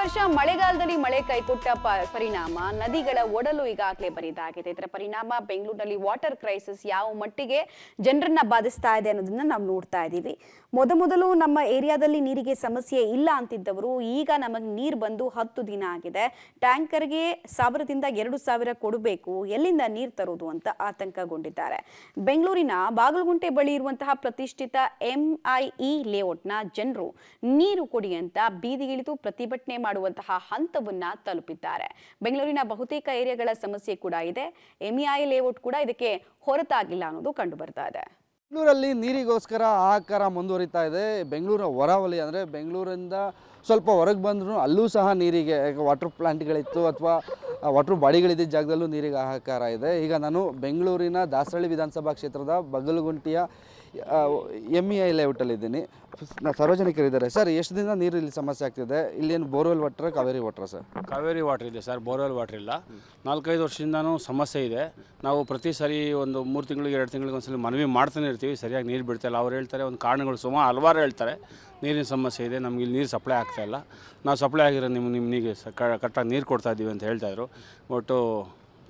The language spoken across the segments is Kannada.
ವರ್ಷ ಮಳೆಗಾಲದಲ್ಲಿ ಮಳೆ ಕೈಕೊಟ್ಟ ಪರಿಣಾಮ ನದಿಗಳ ಒಡಲು ಈಗಾಗಲೇ ಬರಿದಾಗಿದೆ. ಇದರ ಪರಿಣಾಮ ಬೆಂಗಳೂರಿನಲ್ಲಿ ವಾಟರ್ ಕ್ರೈಸಿಸ್ ಯಾವ ಮಟ್ಟಿಗೆ ಜನರನ್ನ ಬಾಧಿಸ್ತಾ ಇದೆ ಅನ್ನೋದನ್ನ ನಾವು ನೋಡ್ತಾ ಇದ್ದೀವಿ. ಮೊದಲು ನಮ್ಮ ಏರಿಯಾದಲ್ಲಿ ನೀರಿಗೆ ಸಮಸ್ಯೆ ಇಲ್ಲ ಅಂತಿದ್ದವರು ಈಗ ನಮಗೆ ನೀರು ಬಂದು 10 ದಿನ ಆಗಿದೆ. ಟ್ಯಾಂಕರ್ಗೆ 1000ದಿಂದ 2000 ಕೊಡಬೇಕು, ಎಲ್ಲಿಂದ ನೀರು ತರೋದು ಅಂತ ಆತಂಕಗೊಂಡಿದ್ದಾರೆ. ಬೆಂಗಳೂರಿನ ಬಾಗಲಗುಂಟೆ ಬಳಿ ಇರುವಂತಹ ಪ್ರತಿಷ್ಠಿತ MIE ಲೇಔಟ್ನ ಜನರು ನೀರು ಕೊಡಿ ಅಂತ ಬೀದಿಗಿಳಿದು ಪ್ರತಿಭಟನೆ ಮಾಡುವಂತಹ ಹಂತವನ್ನ ತಲುಪಿದ್ದಾರೆ. ಬೆಂಗಳೂರಿನ ಬಹುತೇಕ ಏರಿಯಾಗಳ ಸಮಸ್ಯೆ ಕೂಡ ಇದೆ. MIE ಲೇಔಟ್ ಕೂಡ ಇದಕ್ಕೆ ಹೊರತಾಗಿಲ್ಲ ಅನ್ನೋದು ಕಂಡು ಬರ್ತಾ ಇದೆ. ಬೆಂಗಳೂರಲ್ಲಿ ನೀರಿಗೋಸ್ಕರ ಹಾಹಾಕಾರ ಮುಂದುವರಿತಾ ಇದೆ. ಬೆಂಗಳೂರಿನ ಹೊರವಲಯ ಅಂದರೆ ಬೆಂಗಳೂರಿಂದ ಸ್ವಲ್ಪ ಹೊರಗೆ ಬಂದರೂ ಅಲ್ಲೂ ಸಹ ನೀರಿಗೆ ವಾಟರ್ ಪ್ಲಾಂಟ್ಗಳಿತ್ತು ಅಥವಾ ವಾಟರ್ ಬಾಡಿಗಳಿದ್ದ ಜಾಗದಲ್ಲೂ ನೀರಿಗೆ ಹಾಹಾಕಾರ ಇದೆ. ಈಗ ನಾನು ಬೆಂಗಳೂರಿನ ದಾಸರಳ್ಳಿ ವಿಧಾನಸಭಾ ಕ್ಷೇತ್ರದ ಬಗಲಗುಂಟೆಯ MIE ಲೇಔಟಲ್ಲಿದ್ದೀನಿ. ಸಾರ್ವಜನಿಕರಿದ್ದಾರೆ. ಸರ್, ಎಷ್ಟು ದಿನ ನೀರು ಇಲ್ಲಿ ಸಮಸ್ಯೆ ಆಗ್ತಿದೆ? ಇಲ್ಲೇನು borewell water, Kaveri water? Sir, Kaveri water ಇದೆ ಸರ್, ಬೋರ್ವೆಲ್ ವಾಟರ್ ಇಲ್ಲ. 4-5 ವರ್ಷದಿಂದನೂ ಸಮಸ್ಯೆ ಇದೆ. ನಾವು ಪ್ರತಿ ಸಾರಿ ಒಂದು 3 ತಿಂಗಳಿಗೆ 2 ತಿಂಗಳಿಗೆ ಒಂದ್ಸಲ ಮನವಿ ಮಾಡ್ತಾನೆ ಇರ್ತೀವಿ, ಸರಿಯಾಗಿ ನೀರು ಬಿಡ್ತಾಯಿಲ್ಲ. ಅವ್ರು ಹೇಳ್ತಾರೆ ಒಂದು ಕಾರಣಗಳು ಹಲವಾರು ಹೇಳ್ತಾರೆ. ನೀರಿನ ಸಮಸ್ಯೆ ಇದೆ, ನಮ್ಗೆ ಇಲ್ಲಿ ನೀರು ಸಪ್ಲೈ ಆಗ್ತಾಯಿಲ್ಲ, ನಾವು ಸಪ್ಲೈ ಆಗಿರೋ ನಿಮಗೆ ಕರೆಕ್ಟಾಗಿ ನೀರು ಕೊಡ್ತಾಯಿದ್ದೀವಿ ಅಂತ ಹೇಳ್ತಾಯಿದ್ರು. ಒಟ್ಟು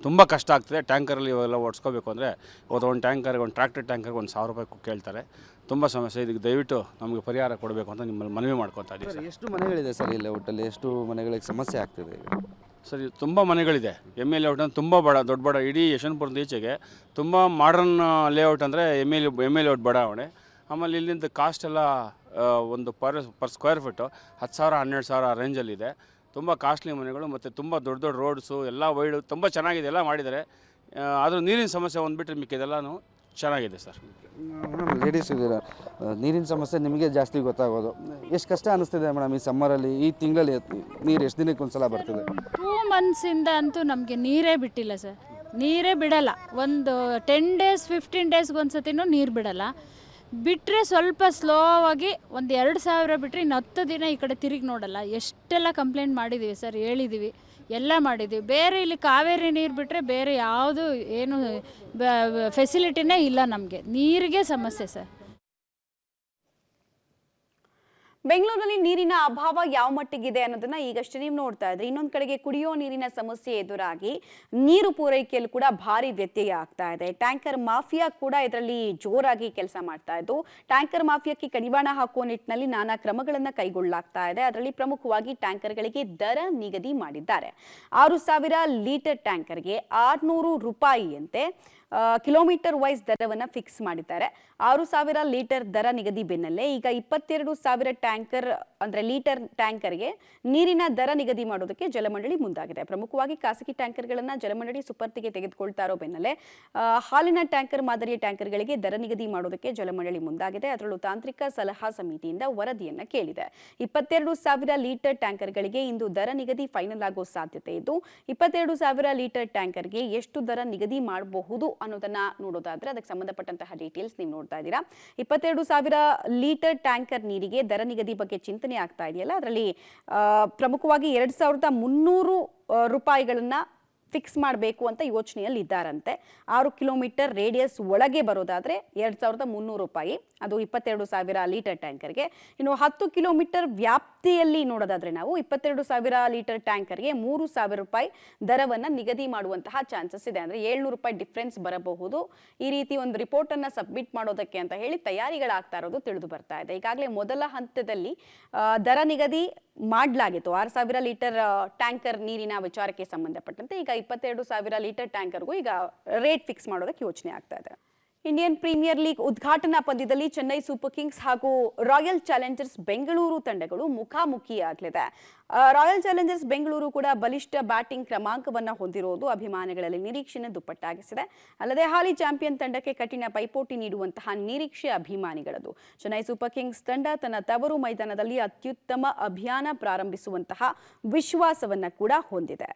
ತುಂಬ ಕಷ್ಟ ಆಗ್ತದೆ. ಟ್ಯಾಂಕರಲ್ಲಿ ಇವೆಲ್ಲ ಓಡಿಸ್ಕೋಬೇಕು ಅಂದರೆ ಒಂದು ಟ್ಯಾಂಕರ್ಗೆ, ಒಂದು ಟ್ರ್ಯಾಕ್ಟರ್ ಟ್ಯಾಂಕರ್ಗೆ 1000 ರೂಪಾಯಿ ಕೇಳ್ತಾರೆ. ತುಂಬ ಸಮಸ್ಯೆ. ಇದಕ್ಕೆ ದಯವಿಟ್ಟು ನಮಗೆ ಪರಿಹಾರ ಕೊಡಬೇಕು ಅಂತ ನಿಮ್ಮಲ್ಲಿ ಮನವಿ ಮಾಡ್ಕೊತಾ ಇದ್ದೀವಿ ಸರ್. ಎಷ್ಟು ಮನೆಗಳಿದೆ ಸರ್ ಈ ಲೇಔಟಲ್ಲಿ? ಎಷ್ಟು ಮನೆಗಳಿಗೆ ಸಮಸ್ಯೆ ಆಗ್ತಿದೆ ಈಗ? ಸರಿ, ತುಂಬ ಮನೆಗಳಿದೆ. MIE ಲೇಔಟ್ ಅಂದರೆ ತುಂಬ ದೊಡ್ಡ ಬಡ, ಇಡೀ ಯಶವಂತಪುರದ ಈಚೆಗೆ ತುಂಬ ಮಾಡರ್ನ್ ಲೇಔಟ್ ಅಂದರೆ MIE ಲೇಔಟ್ ಬಡಾವಣೆ. ಆಮೇಲೆ ಇಲ್ಲಿಂದ ಕಾಸ್ಟ್ ಎಲ್ಲ ಒಂದು ಪರ್ ಸ್ಕ್ವೇರ್ ಫೀಟು 10,000 12,000 ರೇಂಜಲ್ಲಿದೆ. ತುಂಬ ಕಾಸ್ಟ್ಲಿ ಮನೆಗಳು ಮತ್ತು ತುಂಬ ದೊಡ್ಡ ರೋಡ್ಸು ಎಲ್ಲ ವೈಡು ತುಂಬ ಚೆನ್ನಾಗಿದೆ, ಎಲ್ಲ ಮಾಡಿದ್ದಾರೆ. ಆದರೂ ನೀರಿನ ಸಮಸ್ಯೆ ಒಂದು ಬಿಟ್ಟರೆ ಮಿಕ್ಕಿದೆಲ್ಲನೂ ಚೆನ್ನಾಗಿದೆ ಸರ್. ಮೇಡಮ್, ಲೇಡೀಸ್ ಇದ್ದೀರಾ, ನೀರಿನ ಸಮಸ್ಯೆ ನಿಮಗೆ ಜಾಸ್ತಿ ಗೊತ್ತಾಗೋದು. ಎಷ್ಟು ಕಷ್ಟ ಅನ್ನಿಸ್ತಿದೆ ಮೇಡಮ್ ಈ ಸಮ್ಮರಲ್ಲಿ? ಈ ತಿಂಗಳಲ್ಲಿ ನೀರು ಎಷ್ಟು ದಿನಕ್ಕೆ ಒಂದ್ಸಲ ಬರ್ತಿದೆ? 2 ಮಂತ್ಸಿಂದ ಅಂತೂ ನಮಗೆ ನೀರೇ ಬಿಟ್ಟಿಲ್ಲ ಸರ್. ನೀರೇ ಬಿಡಲ್ಲ. ಒಂದು 10 ಡೇಸ್ 15 ಡೇಸ್ಗೆ ಒಂದ್ಸತಿನೂ ನೀರು ಬಿಡಲ್ಲ. ಬಿಟ್ಟರೆ ಸ್ವಲ್ಪ ಸ್ಲೋ ಆಗಿ ಒಂದು 2000 ಬಿಟ್ಟರೆ ಇನ್ನು 10 ದಿನ ಈ ಕಡೆ ತಿರುಗಿ ನೋಡಲ್ಲ. ಎಷ್ಟೆಲ್ಲ ಕಂಪ್ಲೇಂಟ್ ಮಾಡಿದ್ದೀವಿ ಸರ್, ಹೇಳಿದ್ದೀವಿ, ಎಲ್ಲ ಮಾಡಿದ್ದೀವಿ. ಬೇರೆ ಇಲ್ಲಿ ಕಾವೇರಿ ನೀರು ಬಿಟ್ಟರೆ ಬೇರೆ ಯಾವುದು ಏನು ಫೆಸಿಲಿಟಿನೇ ಇಲ್ಲ. ನಮಗೆ ನೀರಿಗೆ ಸಮಸ್ಯೆ ಸರ್. ಬೆಂಗಳೂರಿನಲ್ಲಿ ನೀರಿನ ಅಭಾವ ಯಾವ ಮಟ್ಟಿಗಿದೆ ಅನ್ನೋದನ್ನ ಈಗಷ್ಟೇ ನೀವು ನೋಡ್ತಾ ಇದ್ರಿ. ಇನ್ನೊಂದು ಕಡೆಗೆ ಕುಡಿಯೋ ನೀರಿನ ಸಮಸ್ಯೆ ಎದುರಾಗಿ ನೀರು ಪೂರೈಕೆಯಲ್ಲಿ ಕೂಡ ಭಾರಿ ವ್ಯತ್ಯಯ ಆಗ್ತಾ ಇದೆ. ಟ್ಯಾಂಕರ್ ಮಾಫಿಯಾ ಕೂಡ ಇದರಲ್ಲಿ ಜೋರಾಗಿ ಕೆಲಸ ಮಾಡ್ತಾ ಇದ್ದು, ಟ್ಯಾಂಕರ್ ಮಾಫಿಯಾಕ್ಕೆ ಕಡಿವಾಣ ಹಾಕುವ ನಿಟ್ಟಿನಲ್ಲಿ ನಾನಾ ಕ್ರಮಗಳನ್ನ ಕೈಗೊಳ್ಳಲಾಗ್ತಾ ಇದೆ. ಅದರಲ್ಲಿ ಪ್ರಮುಖವಾಗಿ ಟ್ಯಾಂಕರ್ಗಳಿಗೆ ದರ ನಿಗದಿ ಮಾಡಿದ್ದಾರೆ. 6000 ಲೀಟರ್ ಟ್ಯಾಂಕರ್ಗೆ 600 ರೂಪಾಯಿಯಂತೆ ಕಿಲೋಮೀಟರ್ ವೈಸ್ ದರವನ್ನು ಫಿಕ್ಸ್ ಮಾಡಿದ್ದಾರೆ. 6000 ಲೀಟರ್ ದರ ನಿಗದಿ ಬೆನ್ನಲ್ಲೇ ಈಗ 22,000 ಟ್ಯಾಂಕರ್ ಅಂದರೆ ಲೀಟರ್ ಟ್ಯಾಂಕರ್ಗೆ ನೀರಿನ ದರ ನಿಗದಿ ಮಾಡೋದಕ್ಕೆ ಜಲಮಂಡಳಿ ಮುಂದಾಗಿದೆ. ಪ್ರಮುಖವಾಗಿ ಖಾಸಗಿ ಟ್ಯಾಂಕರ್ಗಳನ್ನು ಜಲಮಂಡಳಿ ಸುಪರ್ತಿಗೆ ತೆಗೆದುಕೊಳ್ತಾ ಇರೋ ಬೆನ್ನಲ್ಲೇ ಹಾಲಿನ ಟ್ಯಾಂಕರ್ ಮಾದರಿಯ ಟ್ಯಾಂಕರ್ಗಳಿಗೆ ದರ ನಿಗದಿ ಮಾಡೋದಕ್ಕೆ ಜಲಮಂಡಳಿ ಮುಂದಾಗಿದೆ. ಅದರಲ್ಲೂ ತಾಂತ್ರಿಕ ಸಲಹಾ ಸಮಿತಿಯಿಂದ ವರದಿಯನ್ನು ಕೇಳಿದೆ. 22,000 ಲೀಟರ್ ಟ್ಯಾಂಕರ್ಗಳಿಗೆ ಇಂದು ದರ ನಿಗದಿ ಫೈನಲ್ ಆಗೋ ಸಾಧ್ಯತೆ ಇದ್ದು, 22,000 ಲೀಟರ್ ಟ್ಯಾಂಕರ್ಗೆ ಎಷ್ಟು ದರ ನಿಗದಿ ಮಾಡಬಹುದು ಅನ್ನೋದನ್ನ ನೋಡೋದಾದ್ರೆ ಅದಕ್ಕೆ ಸಂಬಂಧಪಟ್ಟಂತಹ ಡೀಟೇಲ್ಸ್ ನೀವು ನೋಡ್ತಾ ಇದ್ದೀರಾ. 22,000 ಲೀಟರ್ ಟ್ಯಾಂಕರ್ ನೀರಿಗೆ ದರ ನಿಗದಿ ಬಗ್ಗೆ ಚಿಂತನೆ ಆಗ್ತಾ ಇದೆಯಲ್ಲ, ಅದರಲ್ಲಿ ಪ್ರಮುಖವಾಗಿ 2,300 ರೂಪಾಯಿಗಳನ್ನ ಫಿಕ್ಸ್ ಮಾಡಬೇಕು ಅಂತ ಯೋಚನೆಯಲ್ಲಿ ಇದ್ದಾರಂತೆ. 6 ಕಿಲೋಮೀಟರ್ ರೇಡಿಯಸ್ ಒಳಗೆ ಬರೋದಾದ್ರೆ 2,300 ರೂಪಾಯಿ, ಅದು 22,000 ಲೀಟರ್ ಟ್ಯಾಂಕರ್ಗೆ. ಇನ್ನು 10 ಕಿಲೋಮೀಟರ್ ವ್ಯಾಪ್ತಿಯಲ್ಲಿ ನೋಡೋದಾದ್ರೆ ನಾವು 22,000 ಲೀಟರ್ ಟ್ಯಾಂಕರ್ಗೆ 3,000 ರೂಪಾಯಿ ದರವನ್ನು ನಿಗದಿ ಮಾಡುವಂತಹ ಚಾನ್ಸಸ್ ಇದೆ. ಅಂದರೆ 700 ರೂಪಾಯಿ ಡಿಫ್ರೆನ್ಸ್ ಬರಬಹುದು. ಈ ರೀತಿ ಒಂದು ರಿಪೋರ್ಟ್ ಅನ್ನ ಸಬ್ಮಿಟ್ ಮಾಡೋದಕ್ಕೆ ಅಂತ ಹೇಳಿ ತಯಾರಿಗಳಾಗ್ತಾ ಇರೋದು ತಿಳಿದು ಬರ್ತಾ ಇದೆ. ಈಗಾಗಲೇ ಮೊದಲ ಹಂತದಲ್ಲಿ ದರ ನಿಗದಿ ಮಾಡಲಾಗಿತ್ತು 6,000 ಲೀಟರ್ ಟ್ಯಾಂಕರ್ ನೀರಿನ ವಿಚಾರಕ್ಕೆ ಸಂಬಂಧಪಟ್ಟಂತೆ. ಈಗ 22,000 ಲೀಟರ್ ಟ್ಯಾಂಕರ್ಗೂ ಈಗ ರೇಟ್ ಫಿಕ್ಸ್ ಮಾಡೋದಕ್ಕೆ ಯೋಚನೆ ಆಗ್ತಾ ಇದೆ. ಇಂಡಿಯನ್ ಪ್ರೀಮಿಯರ್ ಲೀಗ್ ಉದ್ಘಾಟನಾ ಪಂದ್ಯದಲ್ಲಿ ಚೆನ್ನೈ ಸೂಪರ್ ಕಿಂಗ್ಸ್ ಹಾಗೂ ರಾಯಲ್ ಚಾಲೆಂಜರ್ಸ್ ಬೆಂಗಳೂರು ತಂಡಗಳು ಮುಖಾಮುಖಿಯಾಗಲಿದೆ. ರಾಯಲ್ ಚಾಲೆಂಜರ್ಸ್ ಬೆಂಗಳೂರು ಕೂಡ ಬಲಿಷ್ಠ ಬ್ಯಾಟಿಂಗ್ ಕ್ರಮಾಂಕವನ್ನು ಹೊಂದಿರುವುದು ಅಭಿಮಾನಿಗಳಲ್ಲಿ ನಿರೀಕ್ಷೆಯನ್ನು ದುಪ್ಪಟ್ಟಾಗಿಸಿದೆ. ಅಲ್ಲದೆ ಹಾಲಿ ಚಾಂಪಿಯನ್ ತಂಡಕ್ಕೆ ಕಠಿಣ ಪೈಪೋಟಿ ನೀಡುವಂತಹ ನಿರೀಕ್ಷೆ ಅಭಿಮಾನಿಗಳದು. ಚೆನ್ನೈ ಸೂಪರ್ ಕಿಂಗ್ಸ್ ತಂಡ ತನ್ನ ತವರು ಮೈದಾನದಲ್ಲಿ ಅತ್ಯುತ್ತಮ ಅಭಿಯಾನ ಪ್ರಾರಂಭಿಸುವಂತಹ ವಿಶ್ವಾಸವನ್ನ ಕೂಡ ಹೊಂದಿದೆ.